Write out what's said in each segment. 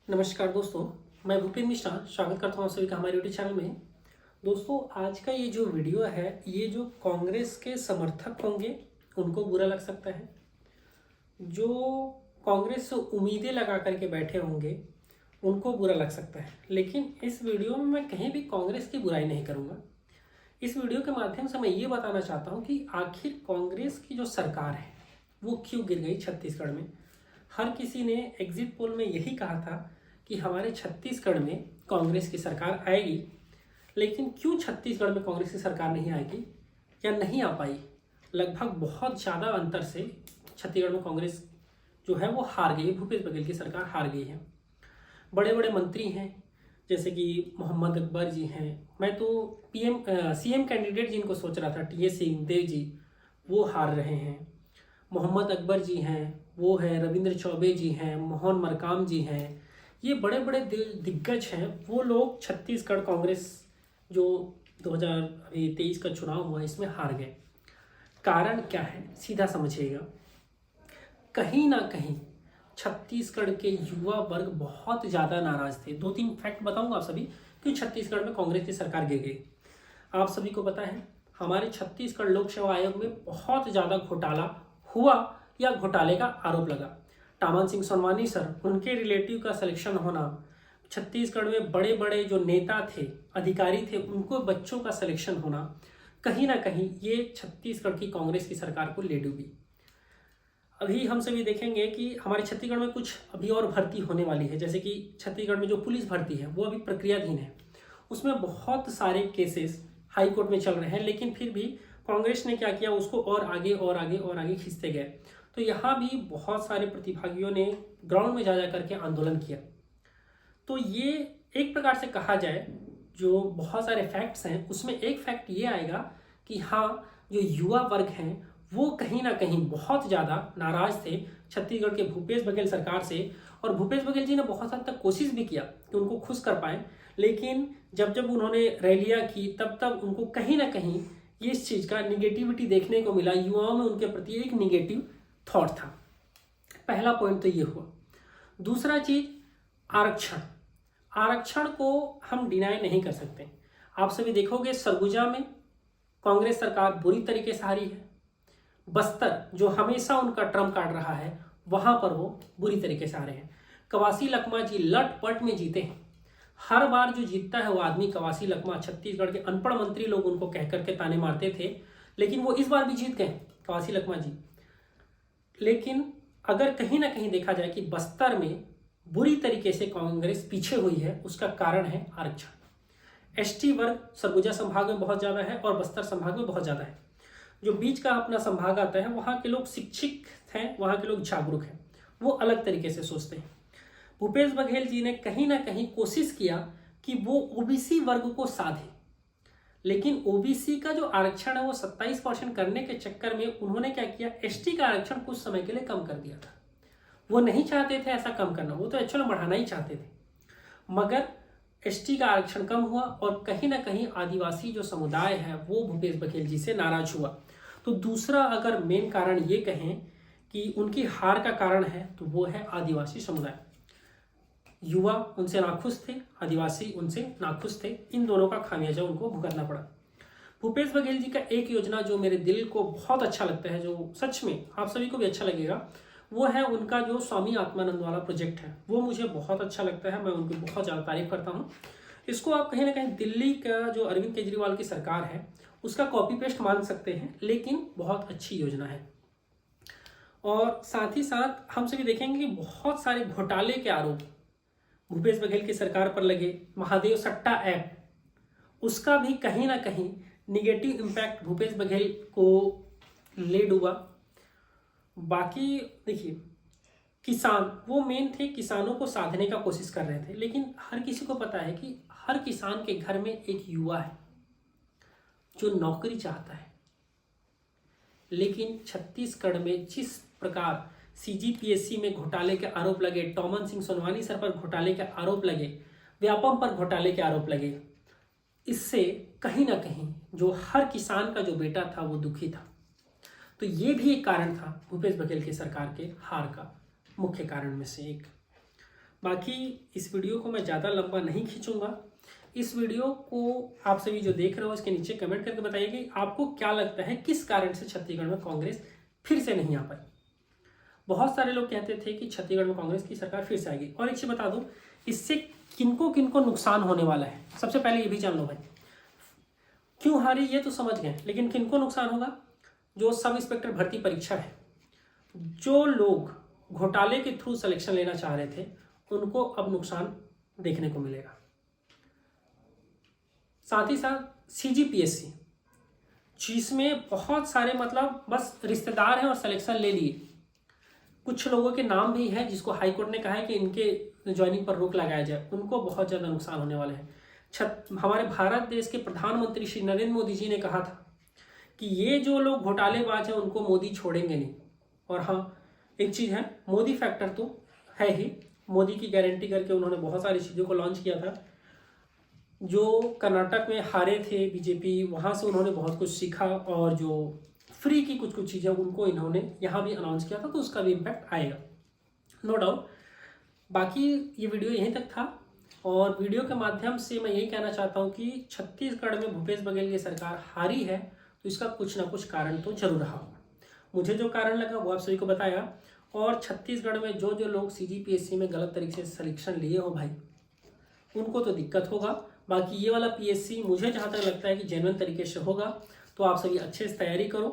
नमस्कार दोस्तों, मैं भूपेंद्र मिश्रा स्वागत करता हूँ आप सभी का हमारे यूट्यूब चैनल में। दोस्तों, आज का ये जो वीडियो है, ये जो कांग्रेस के समर्थक होंगे उनको बुरा लग सकता है, जो कांग्रेस से उम्मीदें लगा करके बैठे होंगे उनको बुरा लग सकता है। लेकिन इस वीडियो में मैं कहीं भी कांग्रेस की बुराई नहीं करूँगा। इस वीडियो के माध्यम से मैं ये बताना चाहता हूँ कि आखिर कांग्रेस की जो सरकार है वो क्यों गिर गई छत्तीसगढ़ में। हर किसी ने एग्जिट पोल में यही कहा था कि हमारे छत्तीसगढ़ में कांग्रेस की सरकार आएगी, लेकिन क्यों छत्तीसगढ़ में कांग्रेस की सरकार नहीं आएगी या नहीं आ पाई। लगभग बहुत ज़्यादा अंतर से छत्तीसगढ़ में कांग्रेस जो है वो हार गई, भूपेश बघेल की सरकार हार गई है। बड़े बड़े मंत्री हैं जैसे कि मोहम्मद अकबर जी हैं, मैं तो सीएम कैंडिडेट जिनको सोच रहा था टीएस सिंहदेव जी, वो हार रहे हैं। मोहम्मद अकबर जी हैं, वो है रविंद्र चौबे जी हैं, मोहन मरकाम जी हैं, ये बड़े बड़े दिग्गज हैं। वो लोग छत्तीसगढ़ कांग्रेस जो 2023 का चुनाव हुआ इसमें हार गए। कारण क्या है सीधा समझिएगा। कहीं ना कहीं छत्तीसगढ़ के युवा वर्ग बहुत ज़्यादा नाराज थे। 2-3 फैक्ट बताऊंगा आप सभी क्यों छत्तीसगढ़ में कांग्रेस की सरकार गिर गई। आप सभी को पता है हमारे छत्तीसगढ़ लोक सेवा आयोग में बहुत ज़्यादा घोटाला हुआ या घोटाले का आरोप लगा। टामन सिंह सोनवानी सर, उनके रिलेटिव का सिलेक्शन होना, छत्तीसगढ़ में बड़े बड़े जो नेता थे, अधिकारी थे, उनको बच्चों का सिलेक्शन होना, कहीं ना कहीं ये छत्तीसगढ़ की कांग्रेस की सरकार को ले डूबी। अभी हम सभी देखेंगे कि हमारे छत्तीसगढ़ में कुछ अभी और भर्ती होने वाली है, जैसे कि छत्तीसगढ़ में जो पुलिस भर्ती है वो अभी प्रक्रियाधीन है। उसमें बहुत सारे केसेस हाई कोर्ट में चल रहे हैं, लेकिन फिर भी कांग्रेस ने क्या किया, उसको और आगे और आगे और आगे खींचते गए। तो यहाँ भी बहुत सारे प्रतिभागियों ने ग्राउंड में जा जा करके आंदोलन किया। तो ये एक प्रकार से कहा जाए, जो बहुत सारे फैक्ट्स हैं उसमें एक फैक्ट ये आएगा कि हाँ, जो युवा वर्ग हैं वो कहीं ना कहीं बहुत ज़्यादा नाराज थे छत्तीसगढ़ के भूपेश बघेल सरकार से। और भूपेश बघेल जी ने बहुत हद तक कोशिश भी किया कि उनको खुश कर पाएँ, लेकिन जब जब उन्होंने रैलियाँ की तब तब उनको कहीं ना कहीं ये इस चीज़ का निगेटिविटी देखने को मिला। युवाओं में उनके प्रति एक निगेटिव थॉट था। पहला पॉइंट तो ये हुआ। दूसरा चीज, आरक्षण। आरक्षण को हम डिनाई नहीं कर सकते। आप सभी देखोगे सरगुजा में कांग्रेस सरकार बुरी तरीके से हारी है। बस्तर जो हमेशा उनका ट्रम्प काट रहा है, वहां पर वो बुरी तरीके से आ रहे हैं। कवासी लखमा जी लटपट में जीते हैं। हर बार जो जीतता है वो आदमी कवासी लखमा, छत्तीसगढ़ के अनपढ़ मंत्री लोग उनको कह करके ताने मारते थे, लेकिन वो इस बार भी जीत गए कवासी लखमा जी। लेकिन अगर कहीं ना कहीं देखा जाए कि बस्तर में बुरी तरीके से कांग्रेस पीछे हुई है, उसका कारण है आरक्षण। एसटी वर्ग सरगुजा संभाग में बहुत ज़्यादा है और बस्तर संभाग में बहुत ज़्यादा है। जो बीच का अपना संभाग आता है वहाँ के लोग शिक्षित हैं, वहाँ के लोग जागरूक हैं, वो अलग तरीके से सोचते हैं। भूपेश बघेल जी ने कहीं ना कहीं कोशिश किया कि वो ओबीसी वर्ग को साधे, लेकिन ओबीसी का जो आरक्षण है वो 27% करने के चक्कर में उन्होंने क्या किया, एसटी का आरक्षण कुछ समय के लिए कम कर दिया था। वो नहीं चाहते थे ऐसा कम करना, वो तो एक्चुअली बढ़ाना ही चाहते थे, मगर एसटी का आरक्षण कम हुआ और कहीं ना कहीं आदिवासी जो समुदाय है वो भूपेश बघेल जी से नाराज हुआ। तो दूसरा अगर मेन कारण ये कहें कि उनकी हार का कारण है तो वो है आदिवासी समुदाय। युवा उनसे नाखुश थे, आदिवासी उनसे नाखुश थे, इन दोनों का खामियाजा उनको भुगतना पड़ा। भूपेश बघेल जी का एक योजना जो मेरे दिल को बहुत अच्छा लगता है, जो सच में आप सभी को भी अच्छा लगेगा, वो है उनका जो स्वामी आत्मानंद वाला प्रोजेक्ट है। वो मुझे बहुत अच्छा लगता है, मैं उनकी बहुत ज़्यादा तारीफ करता हूँ। इसको आप कहीं ना कहीं दिल्ली का जो अरविंद केजरीवाल की सरकार है उसका कॉपी पेस्ट मान सकते हैं, लेकिन बहुत अच्छी योजना है। और साथ ही साथ हम सभी देखेंगे कि बहुत सारे घोटाले के आरोप भूपेश बघेल की सरकार पर लगे। महादेव सट्टा एक्ट, उसका भी कहीं ना कहीं निगेटिव इम्पैक्ट भूपेश बघेल को ले डूबा। बाकी देखिए, किसान वो मेन थे, किसानों को साधने का कोशिश कर रहे थे, लेकिन हर किसी को पता है कि हर किसान के घर में एक युवा है जो नौकरी चाहता है। लेकिन छत्तीसगढ़ में जिस प्रकार सीजीपीएससी में घोटाले के आरोप लगे, टॉमन सिंह सोनवानी सर पर घोटाले के आरोप लगे, व्यापम पर घोटाले के आरोप लगे, इससे कहीं ना कहीं जो हर किसान का जो बेटा था वो दुखी था। तो ये भी एक कारण था भूपेश बघेल की सरकार के हार का, मुख्य कारण में से एक। बाकी इस वीडियो को मैं ज़्यादा लंबा नहीं खींचूंगा। इस वीडियो को आप सभी जो देख रहे हो इसके नीचे कमेंट करके बताइए कि आपको क्या लगता है किस कारण से छत्तीसगढ़ में कांग्रेस फिर से नहीं आ पाई। बहुत सारे लोग कहते थे कि छत्तीसगढ़ में कांग्रेस की सरकार फिर से आएगी। और एक चीज बता दूं, इससे किनको किनको नुकसान होने वाला है सबसे पहले ये भी जान लो भाई। क्यों हारी ये तो समझ गए, लेकिन किनको नुकसान होगा? जो सब इंस्पेक्टर भर्ती परीक्षा है, जो लोग घोटाले के थ्रू सिलेक्शन लेना चाह रहे थे उनको अब नुकसान देखने को मिलेगा। साथ ही साथ सीजीपीएससी, जिसमें बहुत सारे मतलब बस रिश्तेदार हैं और सिलेक्शन ले लिए, कुछ लोगों के नाम भी हैं जिसको हाईकोर्ट ने कहा है कि इनके ज्वाइनिंग पर रोक लगाया जाए, उनको बहुत ज़्यादा नुकसान होने वाले हैं। हमारे भारत देश के प्रधानमंत्री श्री नरेंद्र मोदी जी ने कहा था कि ये जो लोग घोटालेबाज हैं उनको मोदी छोड़ेंगे नहीं। और हाँ, एक चीज़ है, मोदी फैक्टर तो है ही, मोदी की गारंटी करके उन्होंने बहुत सारी चीज़ों को लॉन्च किया था। जो कर्नाटक में हारे थे बीजेपी, वहाँ से उन्होंने बहुत कुछ सीखा, और जो फ्री की कुछ कुछ चीज़ें उनको इन्होंने यहाँ भी अनाउंस किया था, तो उसका भी इम्पैक्ट आएगा नो डाउट। बाकी ये वीडियो यहीं तक था, और वीडियो के माध्यम से मैं यही कहना चाहता हूँ कि छत्तीसगढ़ में भूपेश बघेल की सरकार हारी है तो इसका कुछ ना कुछ कारण तो जरूर रहा होगा। मुझे जो कारण लगा वो आप सभी को बताया। और छत्तीसगढ़ में जो जो लोग सीजीपीएससी में गलत तरीके से सिलेक्शन लिए हो भाई, उनको तो दिक्कत होगा। बाकी ये वाला पीएससी मुझे जहाँ तक लगता है कि जेन्युइन तरीके से होगा, तो आप सभी अच्छे से तैयारी करो।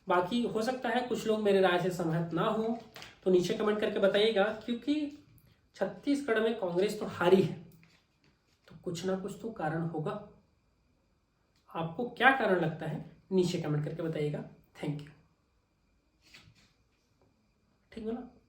बाकी हो सकता है कुछ लोग मेरे राय से सहमत ना हो, तो नीचे कमेंट करके बताइएगा, क्योंकि छत्तीसगढ़ में कांग्रेस तो हारी है तो कुछ ना कुछ तो कारण होगा। आपको क्या कारण लगता है नीचे कमेंट करके बताइएगा। Thank you. ठीक है ना।